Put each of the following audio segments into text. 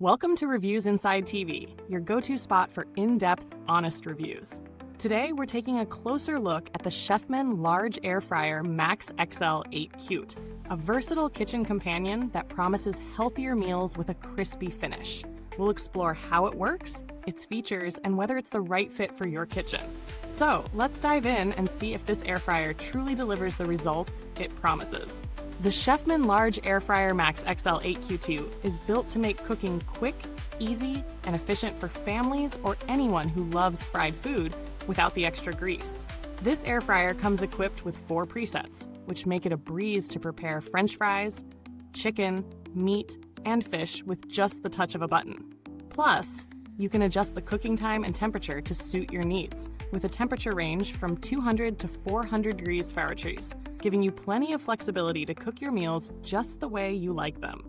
Welcome to Reviewsinsidetv, your go-to spot for in-depth, honest reviews. Today, we're taking a closer look at the Chefman Large Air Fryer Max XL 8 Cute, a versatile kitchen companion that promises healthier meals with a crispy finish. We'll explore how it works, its features, and whether it's the right fit for your kitchen. So, let's dive in and see if this air fryer truly delivers the results it promises. The Chefman Large Air Fryer Max XL 8 Q2 is built to make cooking quick, easy, and efficient for families or anyone who loves fried food without the extra grease. This air fryer comes equipped with 4 presets, which make it a breeze to prepare French fries, chicken, meat, and fish with just the touch of a button. Plus, you can adjust the cooking time and temperature to suit your needs, with a temperature range from 200 to 400 degrees Fahrenheit, giving you plenty of flexibility to cook your meals just the way you like them.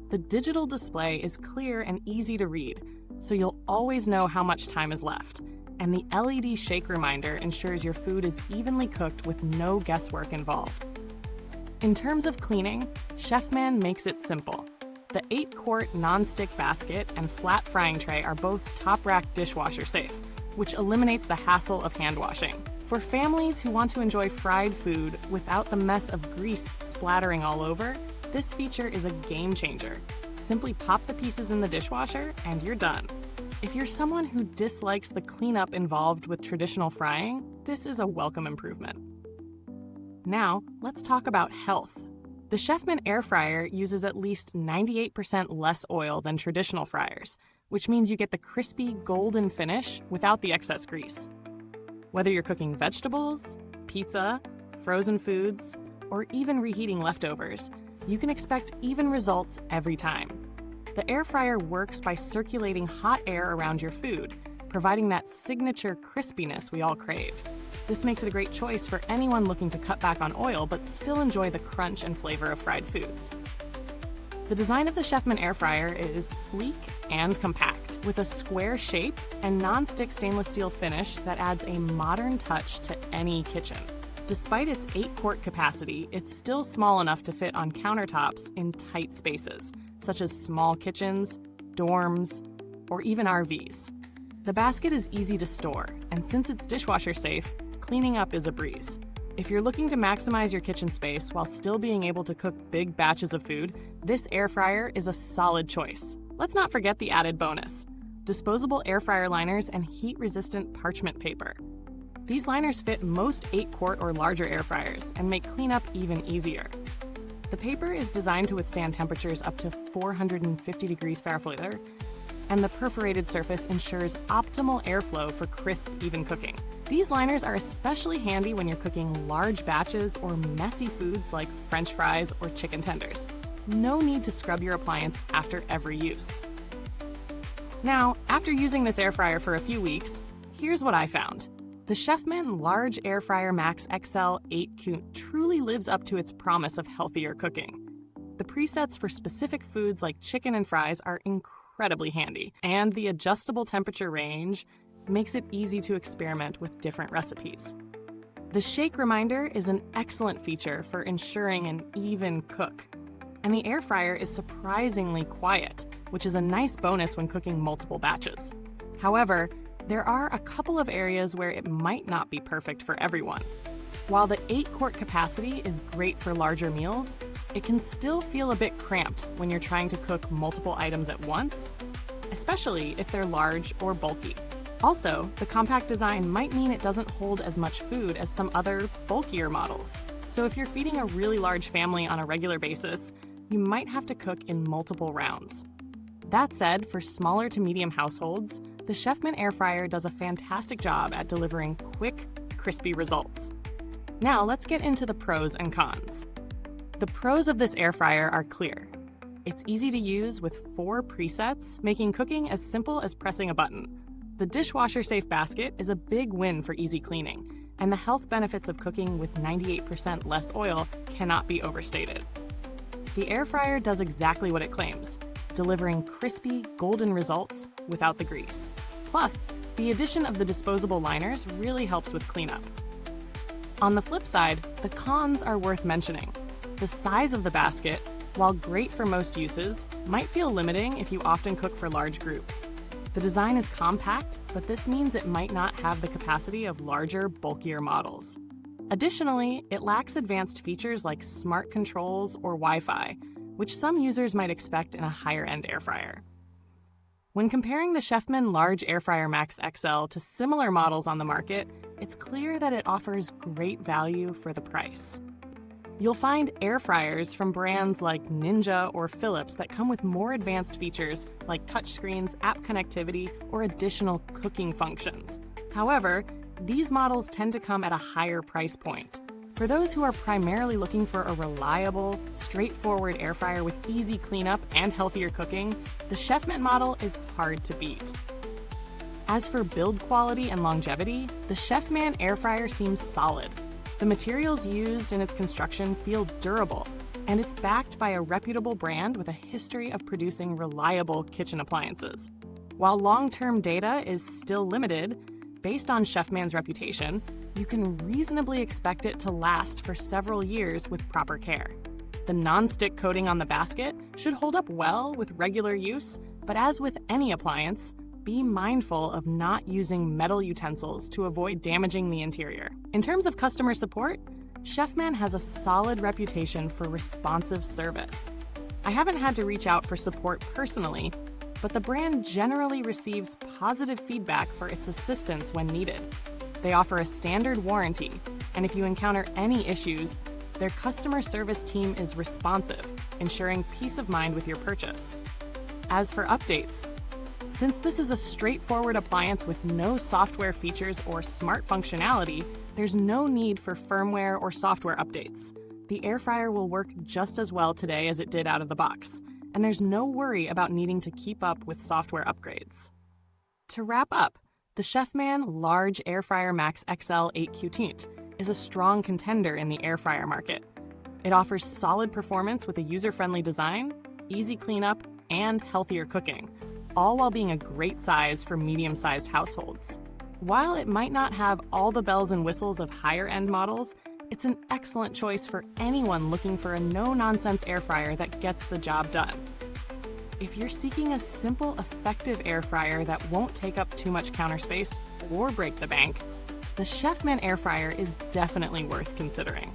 The digital display is clear and easy to read, so you'll always know how much time is left, and the LED shake reminder ensures your food is evenly cooked with no guesswork involved. In terms of cleaning, Chefman makes it simple. The 8-quart non-stick basket and flat frying tray are both top-rack dishwasher-safe, which eliminates the hassle of hand washing. For families who want to enjoy fried food without the mess of grease splattering all over, this feature is a game changer. Simply pop the pieces in the dishwasher and you're done. If you're someone who dislikes the cleanup involved with traditional frying, this is a welcome improvement. Now, let's talk about health. The Chefman Air Fryer uses at least 98% less oil than traditional fryers, which means you get the crispy, golden finish without the excess grease. Whether you're cooking vegetables, pizza, frozen foods, or even reheating leftovers, you can expect even results every time. The air fryer works by circulating hot air around your food, providing that signature crispiness we all crave. This makes it a great choice for anyone looking to cut back on oil but still enjoy the crunch and flavor of fried foods. The design of the Chefman Air Fryer is sleek and compact, with a square shape and non-stick stainless steel finish that adds a modern touch to any kitchen. Despite its 8-quart capacity, it's still small enough to fit on countertops in tight spaces, such as small kitchens, dorms, or even RVs. The basket is easy to store, and since it's dishwasher safe, cleaning up is a breeze. If you're looking to maximize your kitchen space while still being able to cook big batches of food, this air fryer is a solid choice. Let's not forget the added bonus: disposable air fryer liners and heat-resistant parchment paper. These liners fit most 8-quart or larger air fryers and make cleanup even easier. The paper is designed to withstand temperatures up to 450 degrees Fahrenheit, and the perforated surface ensures optimal airflow for crisp, even cooking. These liners are especially handy when you're cooking large batches or messy foods like French fries or chicken tenders. No need to scrub your appliance after every use. Now, after using this air fryer for a few weeks, here's what I found. The Chefman Large Air Fryer Max XL 8 Cute truly lives up to its promise of healthier cooking. The presets for specific foods like chicken and fries are incredibly handy, and the adjustable temperature range makes it easy to experiment with different recipes. The shake reminder is an excellent feature for ensuring an even cook. And the air fryer is surprisingly quiet, which is a nice bonus when cooking multiple batches. However, there are a couple of areas where it might not be perfect for everyone. While the 8-quart capacity is great for larger meals, it can still feel a bit cramped when you're trying to cook multiple items at once, especially if they're large or bulky. Also, the compact design might mean it doesn't hold as much food as some other, bulkier models. So if you're feeding a really large family on a regular basis, you might have to cook in multiple rounds. That said, for smaller to medium households, the Chefman Air Fryer does a fantastic job at delivering quick, crispy results. Now let's get into the pros and cons. The pros of this air fryer are clear. It's easy to use with 4 presets, making cooking as simple as pressing a button. The dishwasher-safe basket is a big win for easy cleaning, and the health benefits of cooking with 98% less oil cannot be overstated. The air fryer does exactly what it claims, delivering crispy, golden results without the grease. Plus, the addition of the disposable liners really helps with cleanup. On the flip side, the cons are worth mentioning. The size of the basket while great for most uses, might feel limiting if you often cook for large groups. The design is compact, but this means it might not have the capacity of larger, bulkier models. Additionally, it lacks advanced features like smart controls or Wi-Fi, which some users might expect in a higher-end air fryer. When comparing the Chefman Large Air Fryer Max XL to similar models on the market, it's clear that it offers great value for the price. You'll find air fryers from brands like Ninja or Philips that come with more advanced features like touchscreens, app connectivity, or additional cooking functions. However, these models tend to come at a higher price point. For those who are primarily looking for a reliable, straightforward air fryer with easy cleanup and healthier cooking, the Chefman model is hard to beat. As for build quality and longevity, the Chefman Air Fryer seems solid. The materials used in its construction feel durable, and it's backed by a reputable brand with a history of producing reliable kitchen appliances. While long-term data is still limited, based on Chefman's reputation, you can reasonably expect it to last for several years with proper care. The non-stick coating on the basket should hold up well with regular use, but as with any appliance, be mindful of not using metal utensils to avoid damaging the interior. In terms of customer support, Chefman has a solid reputation for responsive service. I haven't had to reach out for support personally, but the brand generally receives positive feedback for its assistance when needed. They offer a standard warranty, and if you encounter any issues, their customer service team is responsive, ensuring peace of mind with your purchase. As for updates, since this is a straightforward appliance with no software features or smart functionality, there's no need for firmware or software updates. The air fryer will work just as well today as it did out of the box, and there's no worry about needing to keep up with software upgrades. To wrap up, the Chefman Large Air Fryer Max XL 8Q is a strong contender in the air fryer market. It offers solid performance with a user-friendly design, easy cleanup, and healthier cooking, all while being a great size for medium-sized households. While it might not have all the bells and whistles of higher-end models, it's an excellent choice for anyone looking for a no-nonsense air fryer that gets the job done. If you're seeking a simple, effective air fryer that won't take up too much counter space or break the bank, the Chefman Air Fryer is definitely worth considering.